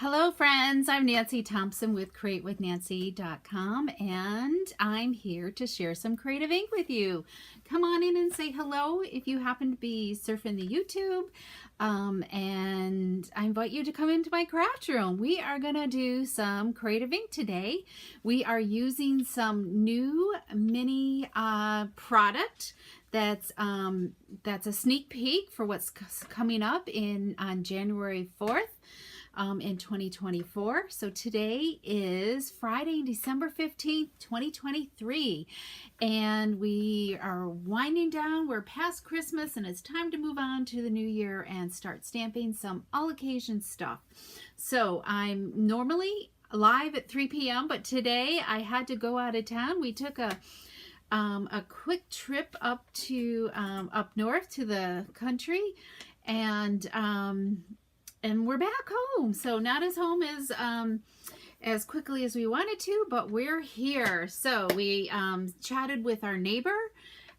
Hello friends, I'm Nancy Thompson with createwithnancy.com and I'm here to share some creative ink with you. Come on in and say hello if you happen to be surfing the YouTube, and I invite you to come into my craft room. We are going to do some creative ink today. We are using some new mini product that's a sneak peek for what's coming up on January 4th. In 2024. So today is Friday, December 15th, 2023, and we are winding down. We're past Christmas and it's time to move on to the new year and start stamping some all occasion stuff. So I'm normally live at 3 p.m. but today I had to go out of town. We took a quick trip up north to the country, and we're back home. So not as home as quickly as we wanted to, but we're here. So we chatted with our neighbor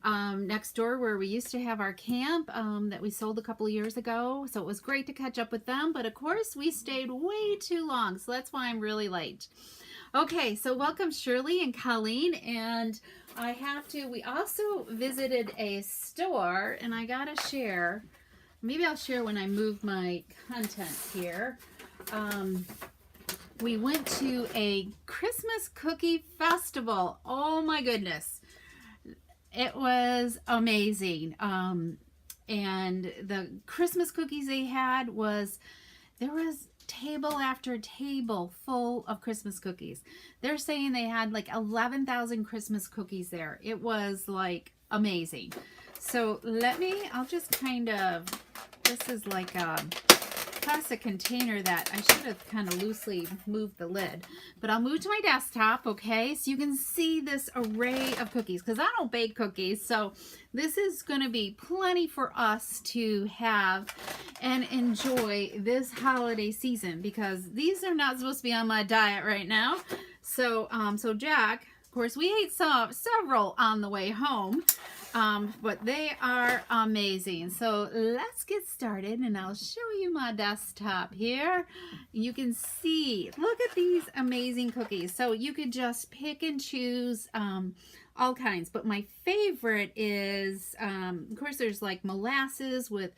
next door where we used to have our camp that we sold a couple of years ago. So it was great to catch up with them. But of course, we stayed way too long. So that's why I'm really late. Okay, so welcome Shirley and Colleen. And we also visited a store, and I gotta share. Maybe I'll share when I move my content here. We went to a Christmas cookie festival. Oh my goodness. It was amazing. And the Christmas cookies they had there was table after table full of Christmas cookies. They're saying they had like 11,000 Christmas cookies there. It was like amazing. So I'll just this is like a plastic container that I should have kind of loosely moved the lid, but I'll move to my desktop, okay, so you can see this array of cookies, because I don't bake cookies, so this is going to be plenty for us to have and enjoy this holiday season, because these are not supposed to be on my diet right now. So Jack, of course, we ate several on the way home, but they are amazing. So let's get started, and I'll show you my desktop here. You can see, look at these amazing cookies. So you could just pick and choose all kinds, but my favorite is, of course, there's like molasses with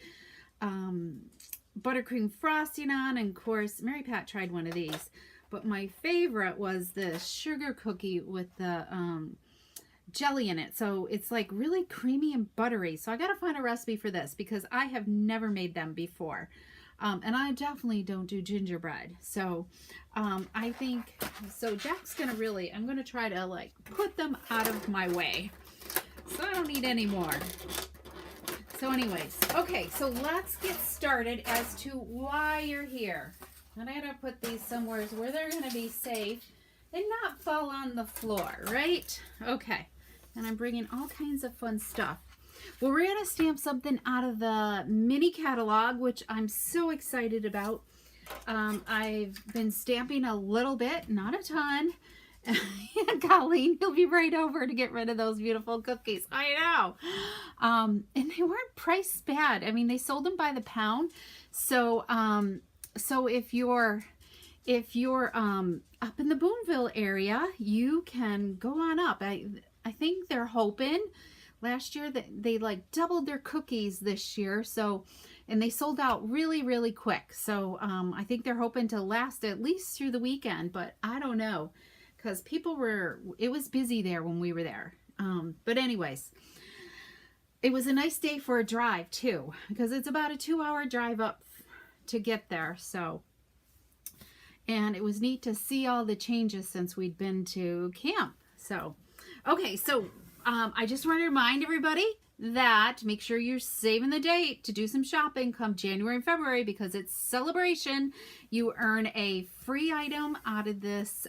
buttercream frosting on, and of course, Mary Pat tried one of these. But my favorite was the sugar cookie with the jelly in it. So it's like really creamy and buttery. So I got to find a recipe for this because I have never made them before. And I definitely don't do gingerbread. So I think, so Jack's going to I'm going to try to like put them out of my way. So I don't need any more. So anyways, okay, so let's get started as to why you're here. And I gotta put these somewhere where they're gonna be safe and not fall on the floor, right? Okay, and I'm bringing all kinds of fun stuff. Well, we're gonna stamp something out of the mini catalog, which I'm so excited about. I've been stamping a little bit, not a ton. And Colleen, you'll be right over to get rid of those beautiful cookies. I know. And they weren't priced bad. I mean, they sold them by the pound. So if you're up in the Boonville area, you can go on up. I think they're hoping last year that they like doubled their cookies this year. So, and they sold out really, really quick. So I think they're hoping to last at least through the weekend, but I don't know, because it was busy there when we were there. But anyways, it was a nice day for a drive too, because it's about a 2-hour drive up to get there. So, and it was neat to see all the changes since we'd been to camp. So okay, so I just want to remind everybody that make sure you're saving the date to do some shopping come January and February, because it's celebration. You earn a free item out of this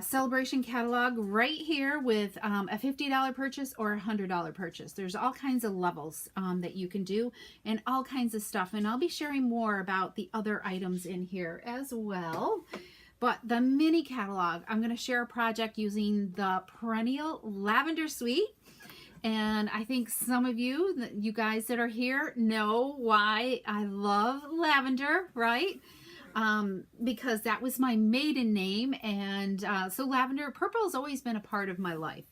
celebration catalog right here with a $50 purchase or a $100 purchase. There's all kinds of levels that you can do and all kinds of stuff, and I'll be sharing more about the other items in here as well. But the mini catalog, I'm going to share a project using the perennial lavender suite, and I think some of you guys that are here know why I love lavender, right? because that was my maiden name. And so lavender, purple has always been a part of my life,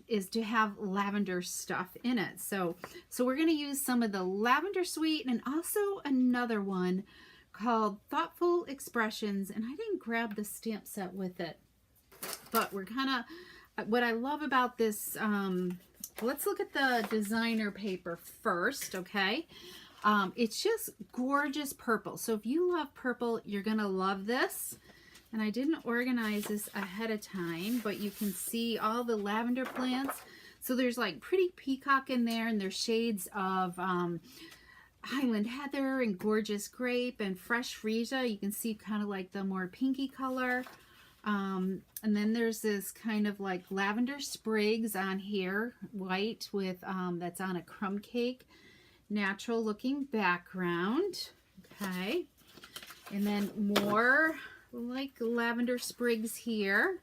is to have lavender stuff in it. So we're going to use some of the Lavender Sweet and also another one called Thoughtful Expressions. And I didn't grab the stamp set with it, but we're kind of, what I love about this, let's look at the designer paper first, okay? It's just gorgeous purple. So if you love purple, you're going to love this. And I didn't organize this ahead of time, but you can see all the lavender plants. So there's like Pretty Peacock in there, and there's shades of Highland Heather and Gorgeous Grape and Fresh Freesia. You can see kind of like the more pinky color. And then there's this kind of like lavender sprigs on here, white with, that's on a crumb cake, natural looking background. Okay. And then more like lavender sprigs here.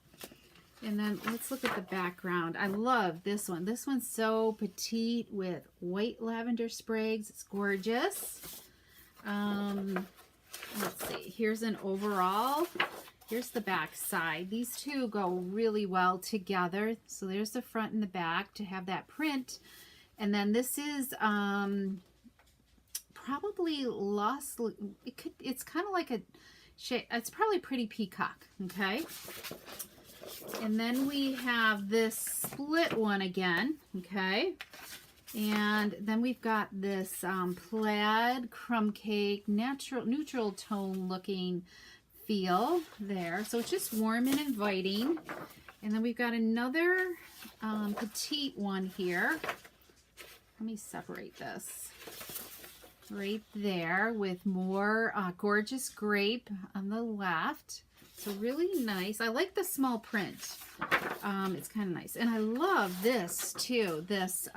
And then let's look at the background. I love this one. This one's so petite with white lavender sprigs. It's gorgeous. Let's see. Here's an overall. Here's the back side. These two go really well together. So there's the front and the back to have that print. And then this is probably lost. It's kind of like a shade. It's probably Pretty Peacock. Okay. And then we have this split one again. Okay. And then we've got this plaid crumb cake, neutral tone looking feel there. So it's just warm and inviting. And then we've got another petite one here. Let me separate this. Right there with more Gorgeous Grape on the left. So really nice. I like the small print. It's kind of nice. And I love this too. This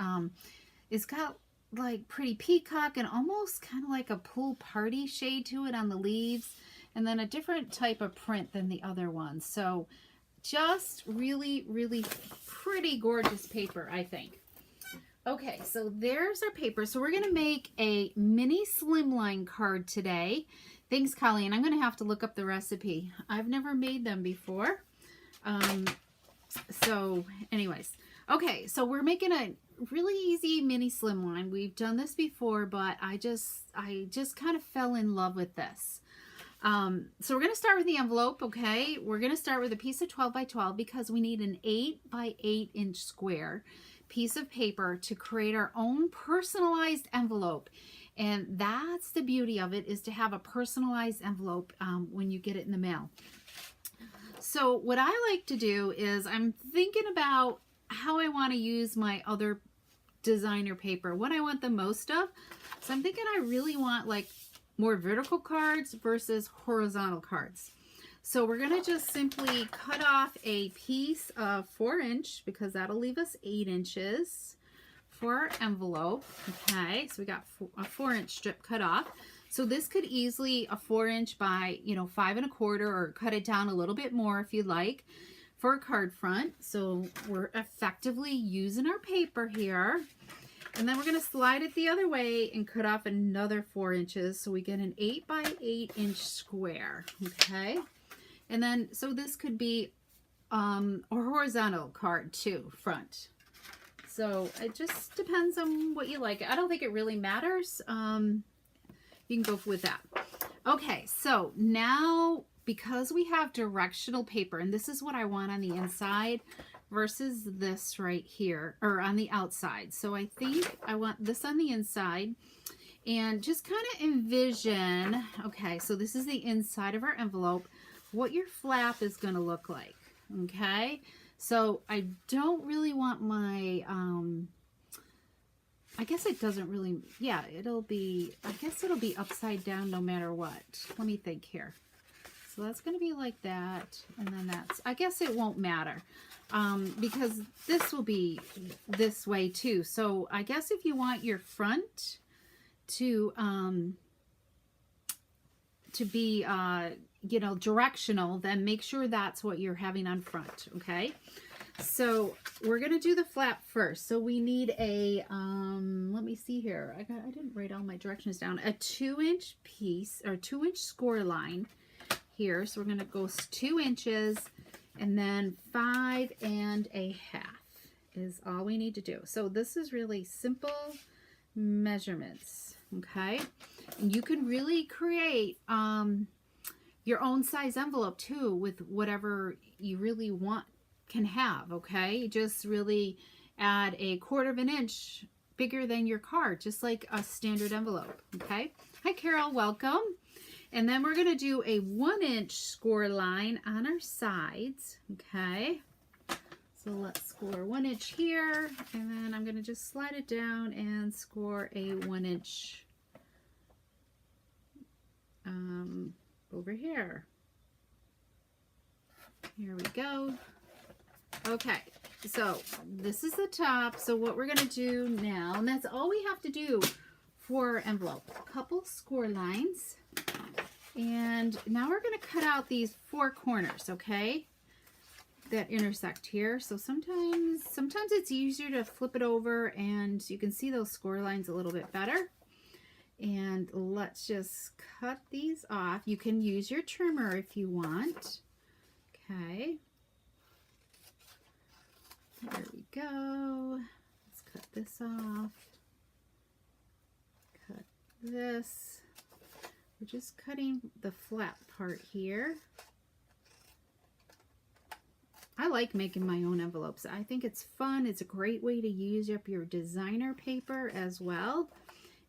it's got like Pretty Peacock and almost kind of like a pool party shade to it on the leaves. And then a different type of print than the other ones. So just really, really pretty gorgeous paper, I think. Okay, so there's our paper. So we're going to make a mini slimline card today. Thanks, Colleen. I'm going to have to look up the recipe. I've never made them before. So anyways, okay, so we're making a really easy mini slimline. We've done this before, but I just kind of fell in love with this. So we're going to start with the envelope, okay? We're going to start with a piece of 12 by 12 because we need an 8 by 8 inch square piece of paper to create our own personalized envelope. And that's the beauty of it, is to have a personalized envelope when you get it in the mail. So what I like to do is I'm thinking about how I want to use my other designer paper, what I want the most of. So I'm thinking I really want like more vertical cards versus horizontal cards. So we're going to just simply cut off a piece of 4-inch because that'll leave us 8 inches for our envelope. Okay, so we got a 4-inch strip cut off. So this could easily a 4-inch by 5 1/4, or cut it down a little bit more if you'd like for a card front. So we're effectively using our paper here. And then we're going to slide it the other way and cut off another 4 inches. So we get an 8 by 8 inch square. Okay. And then, so this could be a horizontal card too, front. So it just depends on what you like. I don't think it really matters. You can go with that. Okay. So now, because we have directional paper, and this is what I want on the inside versus this right here, or on the outside. So I think I want this on the inside, and just kind of envision, okay, so this is the inside of our envelope, what your flap is going to look like. Okay, so I don't really want my, I guess it doesn't really, yeah, it'll be, I guess it'll be upside down no matter what. Let me think here. So that's going to be like that, and then that's, I guess it won't matter. Because this will be this way too. So I guess if you want your front to be, directional, then make sure that's what you're having on front. Okay. So we're going to do the flap first. So we need a, let me me see here. I didn't write all my directions down. A 2-inch piece or 2-inch score line here. So we're going to go 2 inches and then 5 1/2 is all we need to do. So this is really simple measurements. Okay. And you can really create your own size envelope too with whatever you really want can have. Okay. Just really add a 1/4 inch bigger than your card, just like a standard envelope. Okay. Hi Carol, welcome. And then we're going to do a 1-inch score line on our sides. Okay. So let's score 1 inch here, and then I'm going to just slide it down and score a 1-inch over here. Here we go. Okay, so this is the top. So what we're going to do now, and that's all we have to do for our envelope, a couple score lines. And now we're going to cut out these 4 corners, okay, that intersect here. So sometimes it's easier to flip it over and you can see those score lines a little bit better. And let's just cut these off. You can use your trimmer if you want. Okay. There we go. Let's cut this off. Cut this. We're just cutting the flat part here. I like making my own envelopes. I think it's fun. It's a great way to use up your designer paper as well.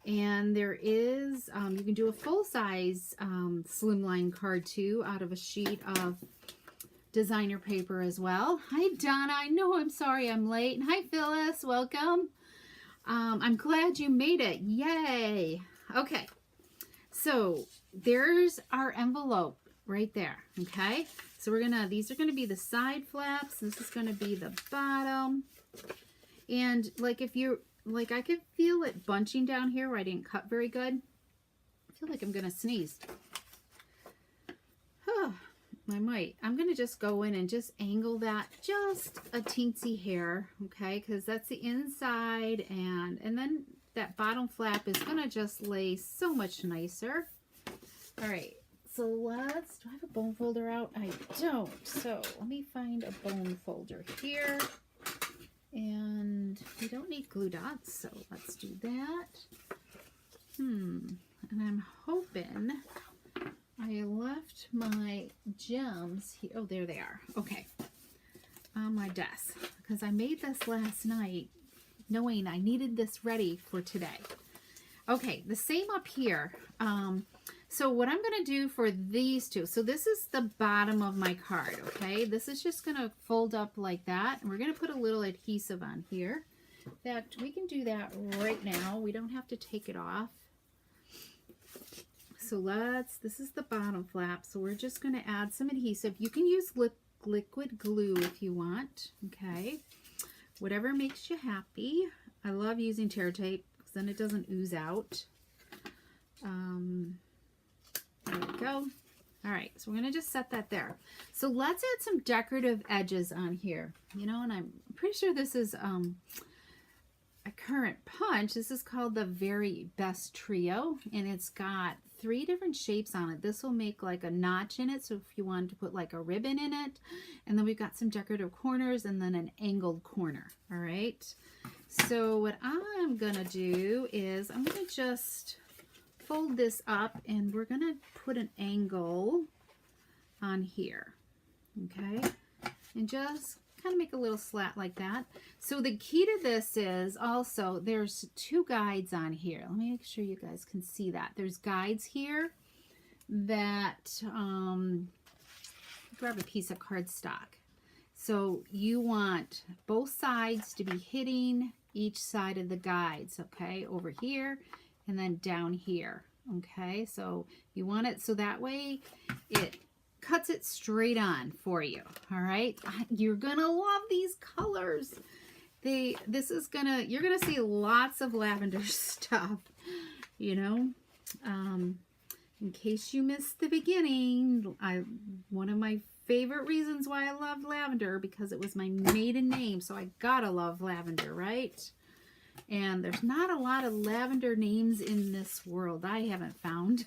And there is, you can do a full-size slimline card too out of a sheet of designer paper as well. Hi Donna, I know I'm sorry I'm late. And hi Phyllis, welcome. I'm glad you made it. Yay. Okay, so there's our envelope right there. Okay, so these are gonna be the side flaps. This is gonna be the bottom. And like I could feel it bunching down here where I didn't cut very good. I feel like I'm gonna sneeze. I might. I'm gonna just go in and just angle that just a teensy hair, okay? Because that's the inside, and then that bottom flap is gonna just lay so much nicer. All right. So do I have a bone folder out? I don't. So let me find a bone folder here. And we don't need glue dots, so let's do that. And I'm hoping I left my gems here. Oh, there they are. Okay. On my desk. Because I made this last night knowing I needed this ready for today. Okay, the same up here. So what I'm going to do for these two, so this is the bottom of my card, okay? This is just going to fold up like that. And we're going to put a little adhesive on here. In fact, we can do that right now. We don't have to take it off. So this is the bottom flap. So we're just going to add some adhesive. You can use liquid glue if you want, okay? Whatever makes you happy. I love using tear tape because then it doesn't ooze out. There we go. All right, so we're going to just set that there. So let's add some decorative edges on here. You know, and I'm pretty sure this is a current punch. This is called the Very Best Trio, and it's got 3 different shapes on it. This will make like a notch in it, so if you wanted to put like a ribbon in it. And then we've got some decorative corners and then an angled corner. All right. So what I'm going to do is I'm going to just fold this up and we're going to put an angle on here, okay, and just kind of make a little slat like that. So the key to this is also there's 2 guides on here. Let me make sure you guys can see that. There's guides here that grab a piece of cardstock. So you want both sides to be hitting each side of the guides, okay, over here and then down here, okay? So you want it so that way it cuts it straight on for you, all right? You're gonna love these colors. You're gonna see lots of lavender stuff, you know. In case you missed the beginning, one of my favorite reasons why I love lavender, because it was my maiden name, so I gotta love lavender, right? And there's not a lot of lavender names in this world I haven't found.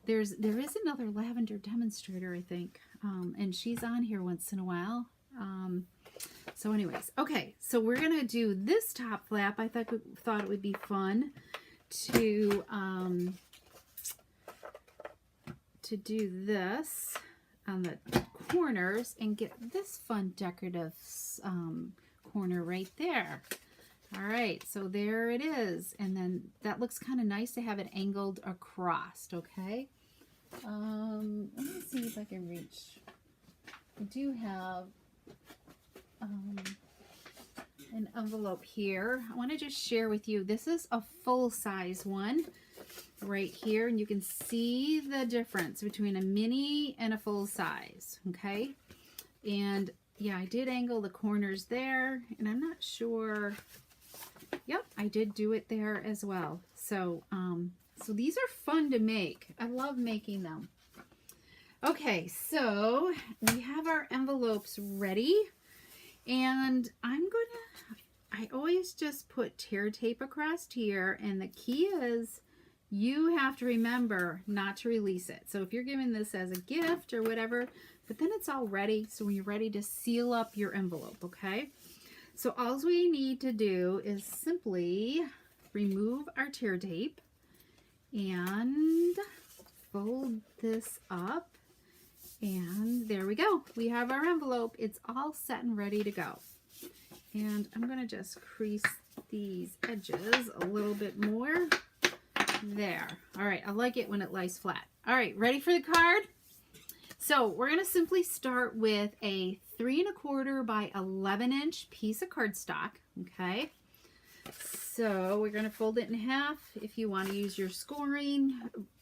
There is another lavender demonstrator, I think, and she's on here once in a while. So anyways, okay, so we're gonna do this top flap. I thought it would be fun to do this on the corners and get this fun decorative corner right there. All right, so there it is, and then that looks kind of nice to have it angled across. Okay, let me see if I can reach. I do have an envelope here. I want to just share with you, this is a full-size one right here, and you can see the difference between a mini and a full size. Okay, and yeah, I did angle the corners there, and I'm not sure. Yep, I did do it there as well. So so these are fun to make. I love making them. Okay, so we have our envelopes ready, and I always just put tear tape across here, and the key is you have to remember not to release it. So if you're giving this as a gift or whatever, but then it's all ready, so when you're ready to seal up your envelope, okay? So all we need to do is simply remove our tear tape and fold this up, and there we go. We have our envelope. It's all set and ready to go. And I'm going to just crease these edges a little bit more. There. All right, I like it when it lies flat. All right, ready for the card? So we're going to simply start with a 3 1/4 by 11-inch piece of cardstock. Okay, so we're going to fold it in half. If you want to use your scoring,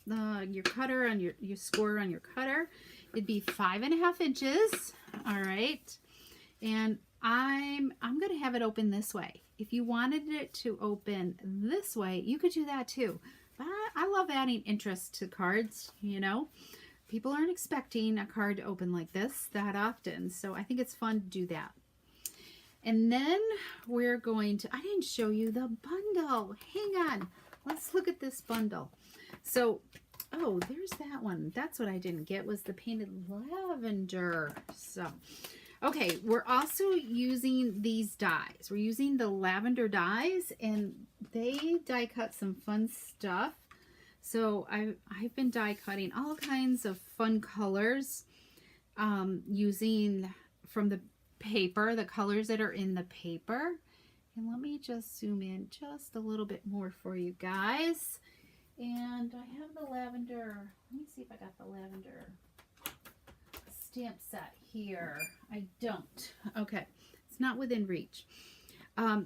your cutter on your score on your cutter, it'd be 5 1/2 inches. All right, and I'm going to have it open this way. If you wanted it to open this way, you could do that too. But I love adding interest to cards, you know. People aren't expecting a card to open like this that often, so I think it's fun to do that. And then we're going to, I didn't show you the bundle. Hang on. Let's look at this bundle. So, oh, there's that one. That's what I didn't get, was the painted lavender. So, okay, we're also using these dies. We're using the lavender dies, and they die cut some fun stuff. So I've been die cutting all kinds of fun colors using from the paper, the colors that are in the paper. And let me just zoom in just a little bit more for you guys. And I have the lavender. Let me see if I got the lavender stamp set here. I don't. Okay, it's not within reach.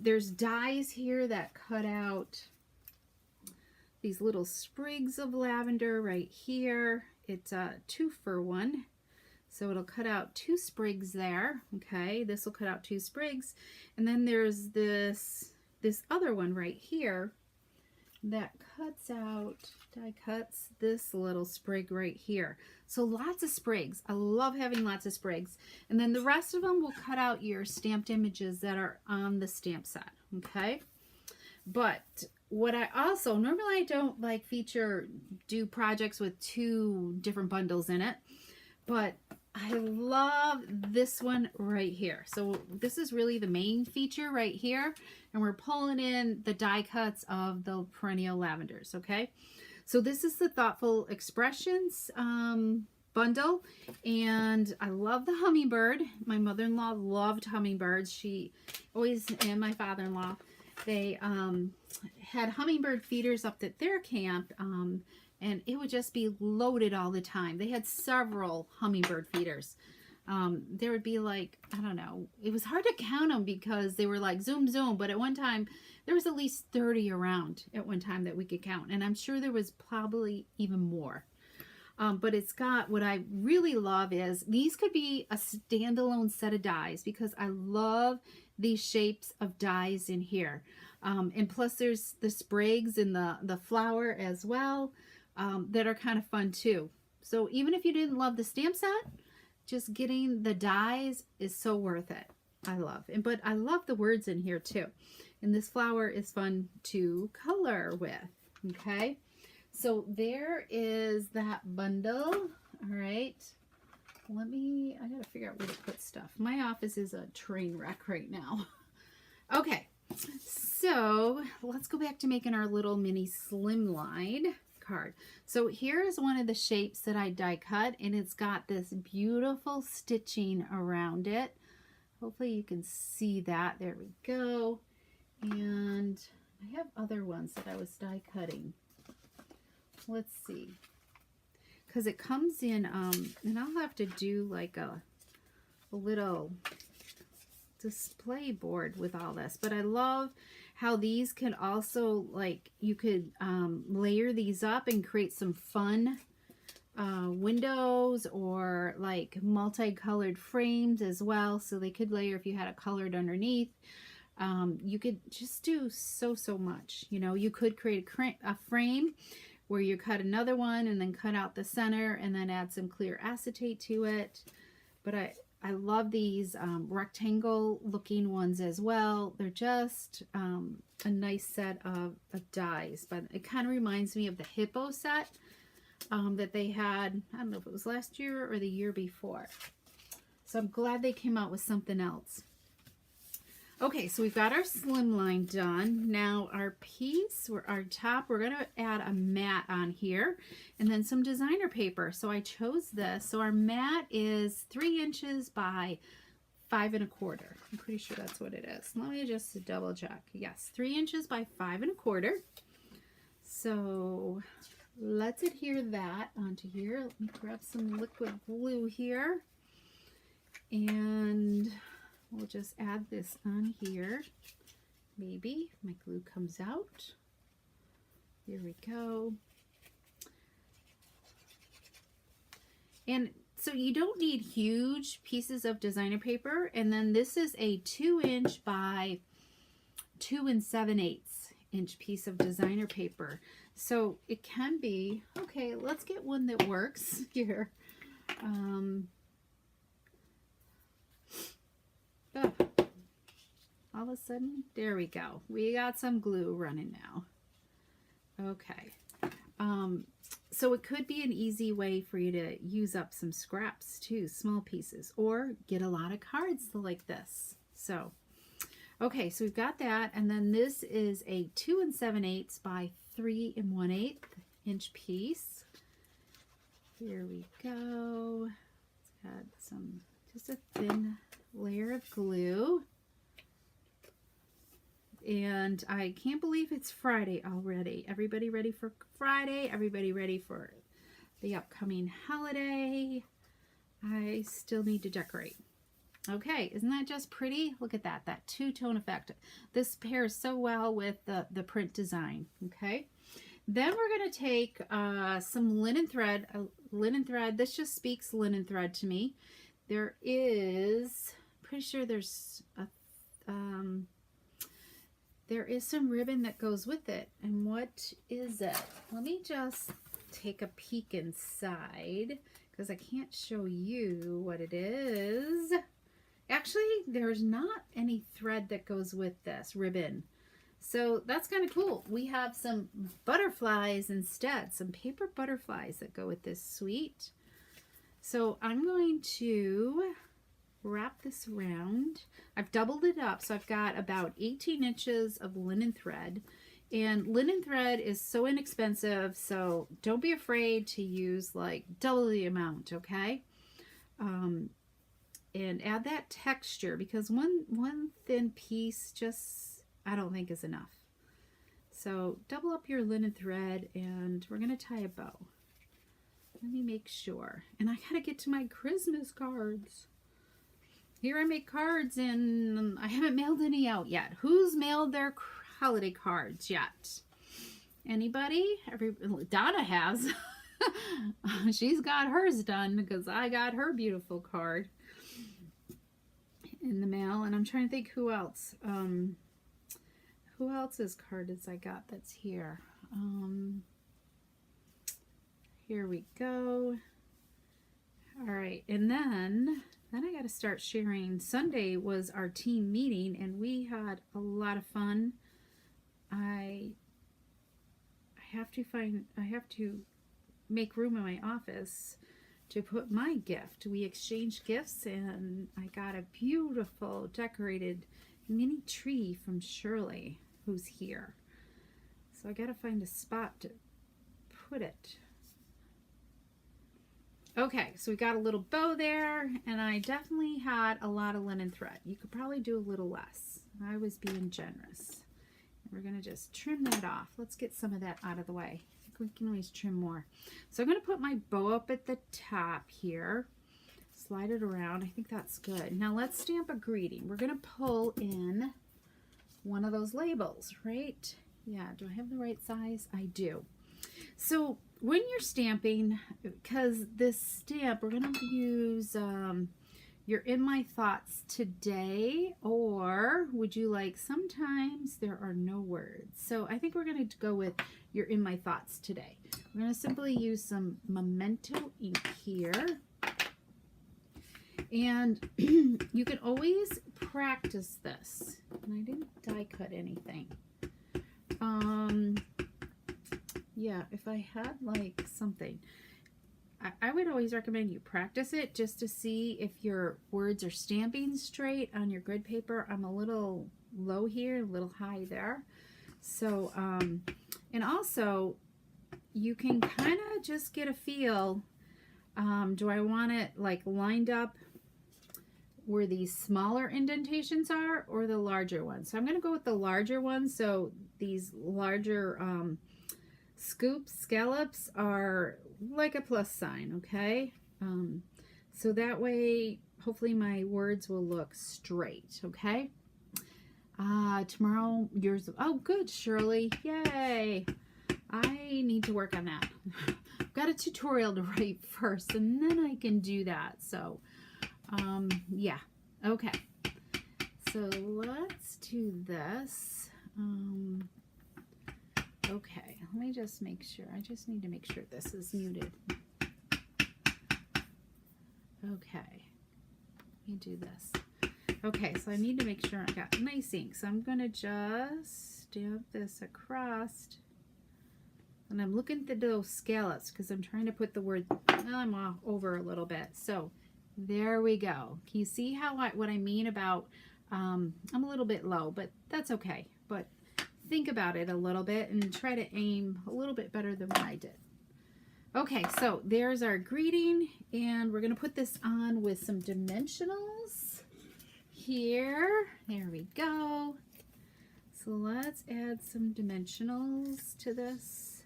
There's dies here that cut out these little sprigs of lavender right here. It's a 2 for 1, so it'll cut out 2 sprigs there. Okay, this will cut out 2 sprigs, and then there's this other one right here that cuts out, die cuts this little sprig right here. So lots of sprigs. I love having lots of sprigs. And then the rest of them will cut out your stamped images that are on the stamp set. Okay, but what I also, normally I don't like do projects with 2 different bundles in it, but I love this one right here. So this is really the main feature right here, and we're pulling in the die cuts of the perennial lavenders. Okay, so this is the Thoughtful Expressions bundle, and I love the hummingbird. My mother-in-law loved hummingbirds. She always, and my father-in-law, they had hummingbird feeders up at their camp, and it would just be loaded all the time. They had several hummingbird feeders. There would be like, I don't know, it was hard to count them because they were like zoom, zoom, but at one time there was at least 30 around at one time that we could count, and I'm sure there was probably even more. But it's got, what I really love is these could be a standalone set of dies, because I love these shapes of dies in here. And plus there's the sprigs and the flower as well, that are kind of fun too. So even if you didn't love the stamp set, just getting the dies is so worth it. I love, but I love the words in here too. And this flower is fun to color with. Okay, so there is that bundle. All right, I gotta figure out where to put stuff. My office is a train wreck right now. Okay, so let's go back to making our little mini slimline card. So here is one of the shapes that I die cut, and it's got this beautiful stitching around it. Hopefully you can see that. There we go. And I have other ones that I was die cutting. Let's see. Because it comes in, and I'll have to do like a little display board with all this. But I love how these can also, like, you could layer these up and create some fun windows or like multicolored frames as well. So they could layer if you had it colored underneath. You could just do so much. You know, you could create a frame where you cut another one and then cut out the center and then add some clear acetate to it. But I love these rectangle looking ones as well. They're just a nice set of dies, but it kind of reminds me of the hippo set that they had. I don't know if it was last year or the year before. So I'm glad they came out with something else. Okay, so we've got our slimline done. Now our piece, our top, we're going to add a mat on here and then some designer paper. So I chose this. So our mat is 3 inches by 5 1/4. I'm pretty sure that's what it is. Let me just double check. Yes, 3 inches by 5 1/4. So let's adhere that onto here. Let me grab some liquid glue here. And we'll just add this on here. Maybe my glue comes out. Here we go. And so you don't need huge pieces of designer paper. And then this is a 2 inch by 2 7/8 inch piece of designer paper. So it can be, okay, let's get one that works here. All of a sudden, there we go. We got some glue running now. Okay. So it could be an easy way for you to use up some scraps too, small pieces, or get a lot of cards like this. So, okay, so we've got that. And then this is a 2 7/8 by 3 1/8 inch piece. Here we go. It's got just a thin layer of glue. And I can't believe it's Friday already. Everybody ready for Friday? Everybody ready for the upcoming holiday? I still need to decorate. Okay, isn't that just pretty? Look at that two-tone effect. This pairs so well with the print design, okay? Then we're going to take some linen thread. This just speaks linen thread to me. There is, pretty sure there is some ribbon that goes with it. And what is it? Let me just take a peek inside because I can't show you what it is. Actually, there's not any thread that goes with this ribbon. So that's kind of cool. We have some butterflies instead, some paper butterflies that go with this suite. So I'm going to wrap this around. I've doubled it up, so I've got about 18 inches of linen thread. And linen thread is so inexpensive, so don't be afraid to use like double the amount, okay? And add that texture, because one thin piece just, I don't think is enough. So double up your linen thread, and we're going to tie a bow. Let me make sure. And I gotta get to my Christmas cards. Here I make cards, and I haven't mailed any out yet. Who's mailed their holiday cards yet? Anybody? Donna has. She's got hers done because I got her beautiful card in the mail. And I'm trying to think who else. Who else's card has I got that's here? Here we go. All right, and then Then I got to start sharing. Sunday was our team meeting, and we had a lot of fun. I have to make room in my office to put my gift. We exchanged gifts, and I got a beautiful decorated mini tree from Shirley, who's here. So I got to find a spot to put it. Okay, so we got a little bow there, and I definitely had a lot of linen thread. You could probably do a little less. I was being generous. We're going to just trim that off. Let's get some of that out of the way. I think we can always trim more. So I'm going to put my bow up at the top here. Slide it around. I think that's good. Now let's stamp a greeting. We're going to pull in one of those labels, right? Yeah, do I have the right size? I do. So when you're stamping, because this stamp, we're going to use You're in my thoughts today, or would you like sometimes there are no words. So I think we're going to go with you're in my thoughts today. We're going to simply use some Memento ink here. And you can always practice this. And I didn't die cut anything. Yeah, if I had like something, I would always recommend you practice it just to see if your words are stamping straight on your grid paper. I'm a little low here, a little high there. So, and also you can kind of just get a feel. Do I want it like lined up where these smaller indentations are or the larger ones? So I'm going to go with the larger ones. So these larger scallops are like a plus sign, okay? So that way, hopefully my words will look straight, okay? Tomorrow, yours, oh good, Shirley, yay! I need to work on that. I've got a tutorial to write first, and then I can do that, so, yeah, okay. So let's do this. Okay, let me just make sure. I just need to make sure this is muted. Okay, let me do this. Okay, so I need to make sure I got nice ink. So I'm going to just stamp this across. And I'm looking at those scallops because I'm trying to put the word, I'm off over a little bit. So there we go. Can you see how what I mean about, I'm a little bit low, but that's okay. But think about it a little bit and try to aim a little bit better than what I did. Okay, so there's our greeting, and we're going to put this on with some dimensionals here. There we go. So let's add some dimensionals to this.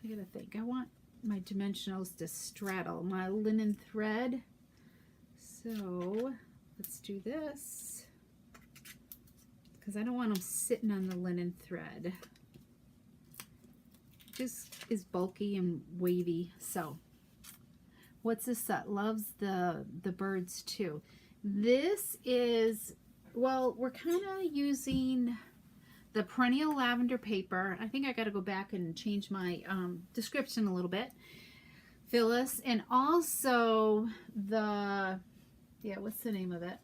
I gotta think. I want my dimensionals to straddle my linen thread. So let's do this, because I don't want them sitting on the linen thread. It just is bulky and wavy. So what's this set? Loves the birds too. This is, well, we're kind of using the perennial lavender paper. I think I got to go back and change my description a little bit. Phyllis, and also the, yeah, what's the name of it?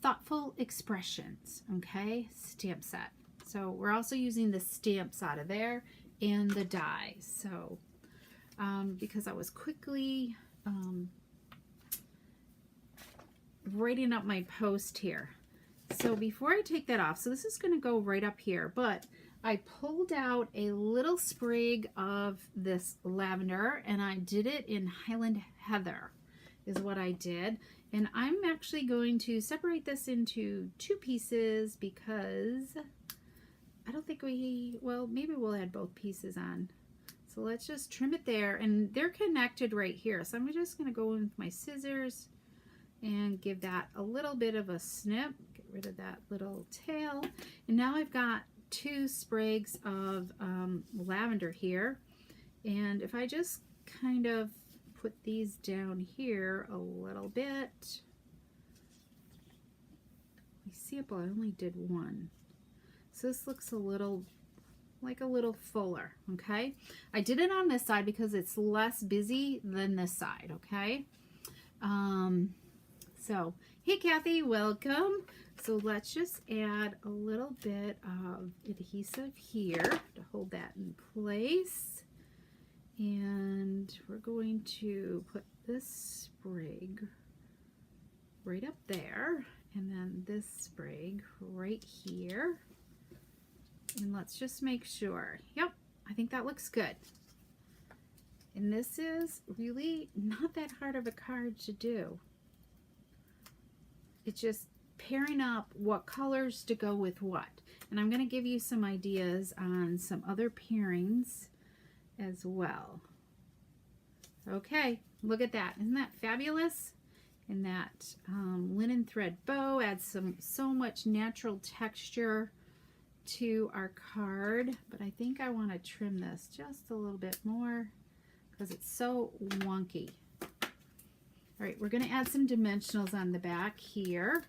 Thoughtful Expressions, okay, stamp set. So we're also using the stamps out of there and the die. So because I was quickly writing up my post here. So before I take that off, so this is going to go right up here, but I pulled out a little sprig of this lavender, and I did it in Highland Heather is what I did. And I'm actually going to separate this into two pieces because I don't think well, maybe we'll add both pieces on. So let's just trim it there, and they're connected right here. So I'm just going to go in with my scissors and give that a little bit of a snip. Get rid of that little tail. And now I've got two sprigs of lavender here. And if I just kind of put these down here a little bit. You see it, but I only did one. So this looks a little like a little fuller, okay? I did it on this side because it's less busy than this side, okay? So, hey Kathy, welcome. So let's just add a little bit of adhesive here to hold that in place. And we're going to put this sprig right up there, and then this sprig right here. And let's just make sure. Yep, I think that looks good. And this is really not that hard of a card to do. It's just pairing up what colors to go with what. And I'm going to give you some ideas on some other pairings as well. Okay, look at that. Isn't that fabulous? And that linen thread bow adds so much natural texture to our card. But I think I want to trim this just a little bit more because it's so wonky. All right, we're going to add some dimensionals on the back here.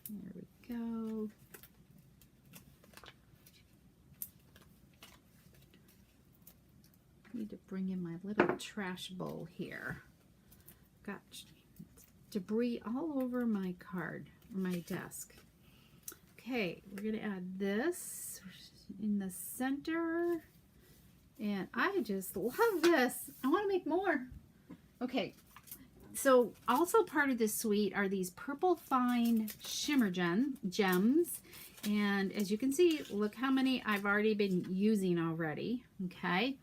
There we go. Need to bring in my little trash bowl here. Got debris all over my card, or my desk. Okay, we're going to add this in the center. And I just love this. I want to make more. Okay, so also part of this suite are these purple fine shimmer gems. And as you can see, look how many I've already been using already. Okay,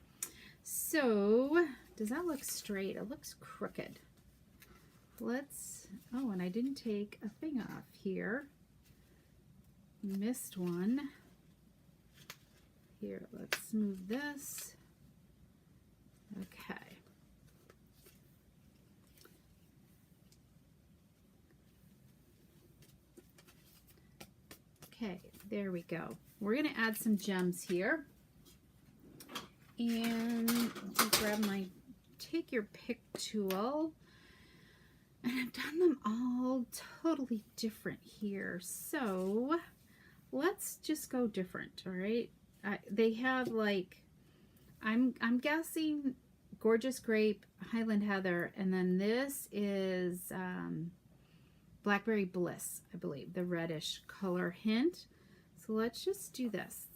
so does that look straight? It looks crooked. Let's, oh, and I didn't take a thing off here. Missed one. Here, let's move this. Okay. Okay, there we go. We're going to add some gems here. And I'll grab my take your pick tool. And I've done them all totally different here. So let's just go different, all right? They have like, I'm guessing Gorgeous Grape, Highland Heather, and then this is Blackberry Bliss, I believe, the reddish color hint. So let's just do this.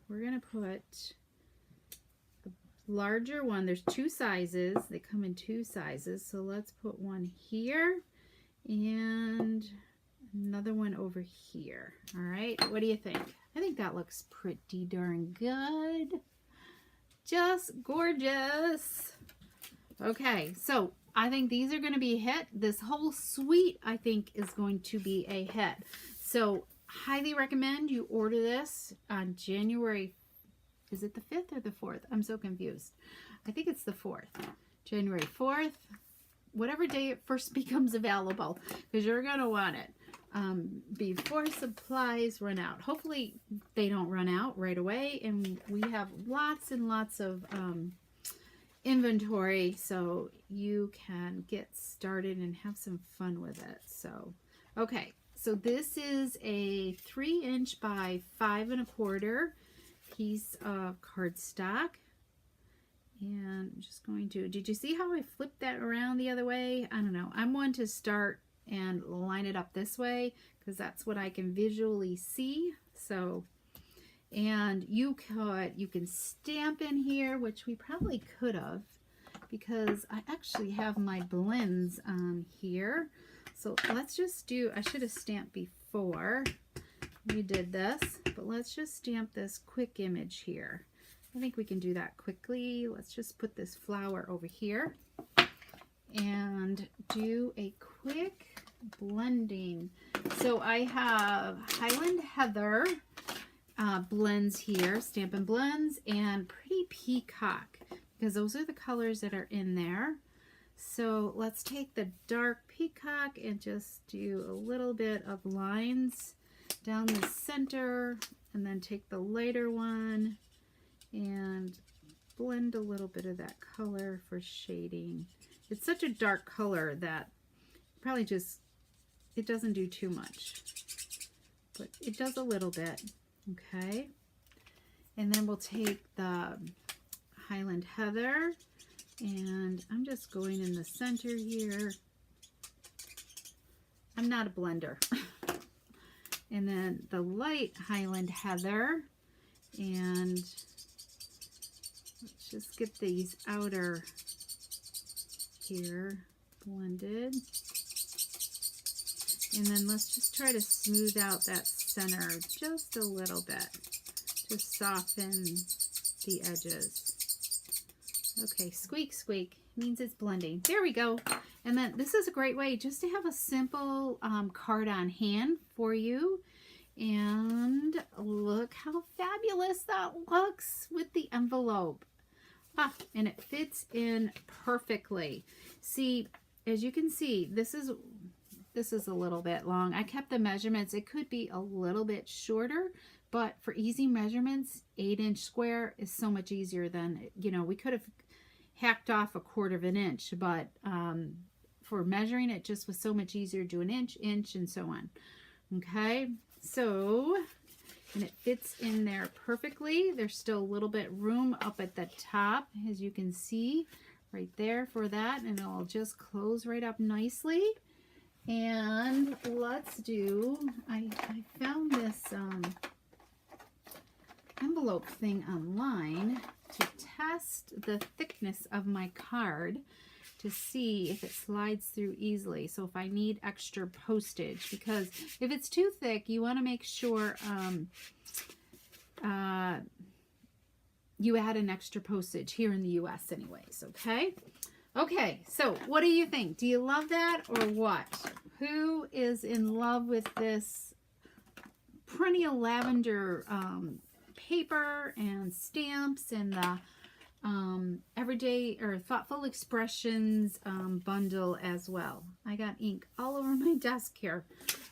We're going to put a larger one. There's two sizes. They come in two sizes. So let's put one here and another one over here. All right. What do you think? I think that looks pretty darn good. Just gorgeous. Okay. So I think these are going to be a hit. This whole suite, I think, is going to be a hit. So highly recommend you order this on January, is it the 5th or the 4th? I'm so confused. I think it's the 4th. January 4th, whatever day it first becomes available, because you're going to want it before supplies run out. Hopefully they don't run out right away, and we have lots and lots of inventory, so you can get started and have some fun with it. So, okay. So this is a 3" by 5 1/4 piece of cardstock. And I'm just going to, did you see how I flipped that around the other way? I don't know. I'm one to start and line it up this way because that's what I can visually see. So, and you can stamp in here, which we probably could have because I actually have my blends on here. So let's just do, I should have stamped before we did this, but let's just stamp this quick image here. I think we can do that quickly. Let's just put this flower over here and do a quick blending. So I have Highland Heather blends here, Stampin' Blends, and Pretty Peacock, because those are the colors that are in there. So let's take the dark peacock and just do a little bit of lines down the center, and then take the lighter one and blend a little bit of that color for shading. It's such a dark color that probably just, it doesn't do too much, but it does a little bit. Okay, And then we'll take the Highland Heather, and I'm just going in the center here. I'm not a blender. And then the light Highland Heather, and let's just get these outer here blended. And then let's just try to smooth out that center just a little bit to soften the edges. Okay, squeak, squeak means it's blending. There we go. And then this is a great way just to have a simple card on hand for you. And look how fabulous that looks with the envelope. Ah, and it fits in perfectly. See, as you can see, this is a little bit long. I kept the measurements. It could be a little bit shorter, but for easy measurements, 8-inch square is so much easier than, you know, we could have hacked off 1/4 of an inch, but for measuring it just was so much easier to do an inch, and so on. Okay, so, and it fits in there perfectly. There's still a little bit room up at the top, as you can see right there for that, and it'll just close right up nicely. And let's do, I found this envelope thing online to test the thickness of my card to see if it slides through easily. So if I need extra postage, because if it's too thick, you want to make sure you add an extra postage here in the US anyways, okay? Okay, so what do you think? Do you love that or what? Who is in love with this perennial lavender paper and stamps and the everyday or thoughtful expressions bundle as well? I got ink all over my desk here.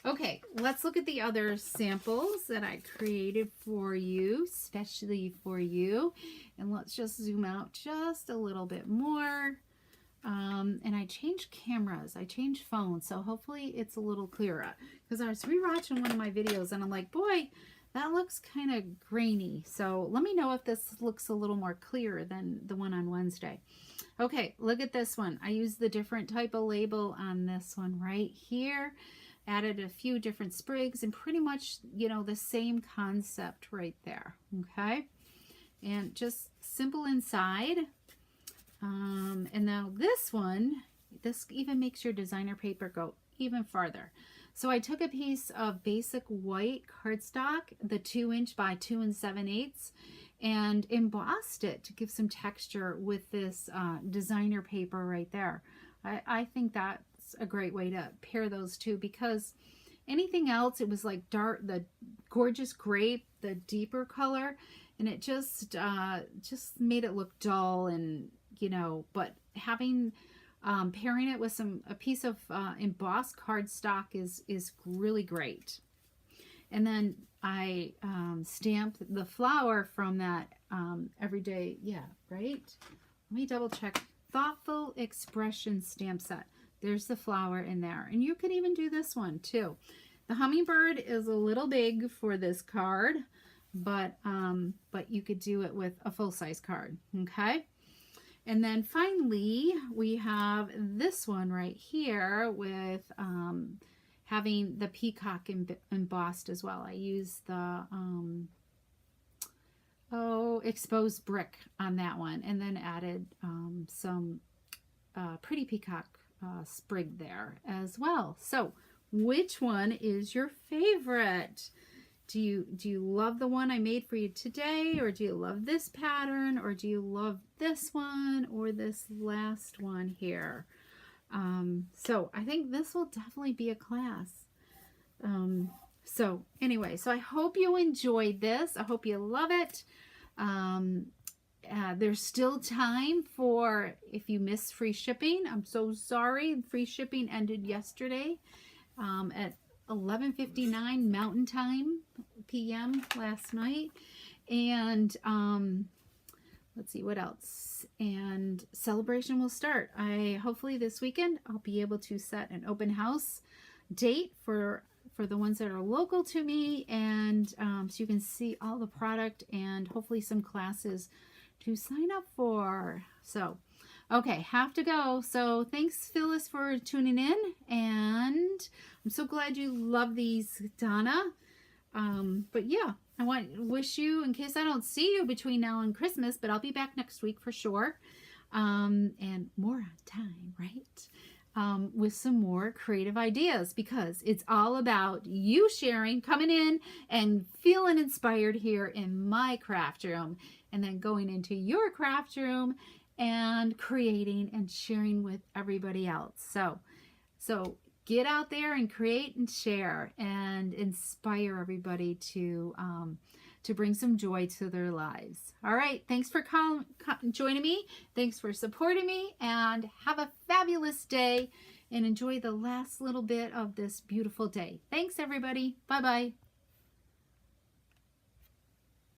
Okay, let's look at the other samples that I created for you, especially for you. And let's just zoom out just a little bit more. And I changed cameras, I changed phones, so hopefully it's a little clearer. Because I was rewatching one of my videos and I'm like, boy, that looks kind of grainy. So let me know if this looks a little more clear than the one on Wednesday. Okay, look at this one. I used the different type of label on this one right here. Added a few different sprigs and pretty much, you know, the same concept right there. Okay, and just simple inside. And now this one, this even makes your designer paper go even farther. So I took a piece of basic white cardstock, the 2-inch by 2 7/8, and embossed it to give some texture with this designer paper right there. I think that's a great way to pair those two, because anything else, it was like dark, the gorgeous grape, the deeper color, and it just made it look dull, and you know, but having pairing it with a piece of embossed cardstock is really great. And then I stamped the flower from that everyday, yeah, right? Let me double check. Thoughtful Expression stamp set. There's the flower in there. And you could even do this one too. The hummingbird is a little big for this card, but you could do it with a full-size card, okay? And then finally, we have this one right here with having the peacock embossed as well. I used the exposed brick on that one, and then added some pretty peacock sprig there as well. So which one is your favorite? Do you love the one I made for you today, or do you love this pattern, or do you love this one or this last one here? So I think this will definitely be a class. So anyway, so I hope you enjoyed this. I hope you love it. There's still time for, if you missed free shipping, I'm so sorry. Free shipping ended yesterday at 11:59 Mountain Time PM last night. And let's see what else. And celebration will start. Hopefully this weekend I'll be able to set an open house date for the ones that are local to me, and so you can see all the product and hopefully some classes to sign up for. So, okay, have to go. So thanks, Phyllis, for tuning in. And I'm so glad you love these, Donna. But yeah, I want to wish you, in case I don't see you between now and Christmas, but I'll be back next week for sure. And more on time, right? With some more creative ideas, because it's all about you sharing, coming in and feeling inspired here in my craft room, and then going into your craft room and creating and sharing with everybody else. So get out there and create and share and inspire everybody to bring some joy to their lives. All right. Thanks for joining me. Thanks for supporting me, and have a fabulous day and enjoy the last little bit of this beautiful day. Thanks, everybody. Bye-bye.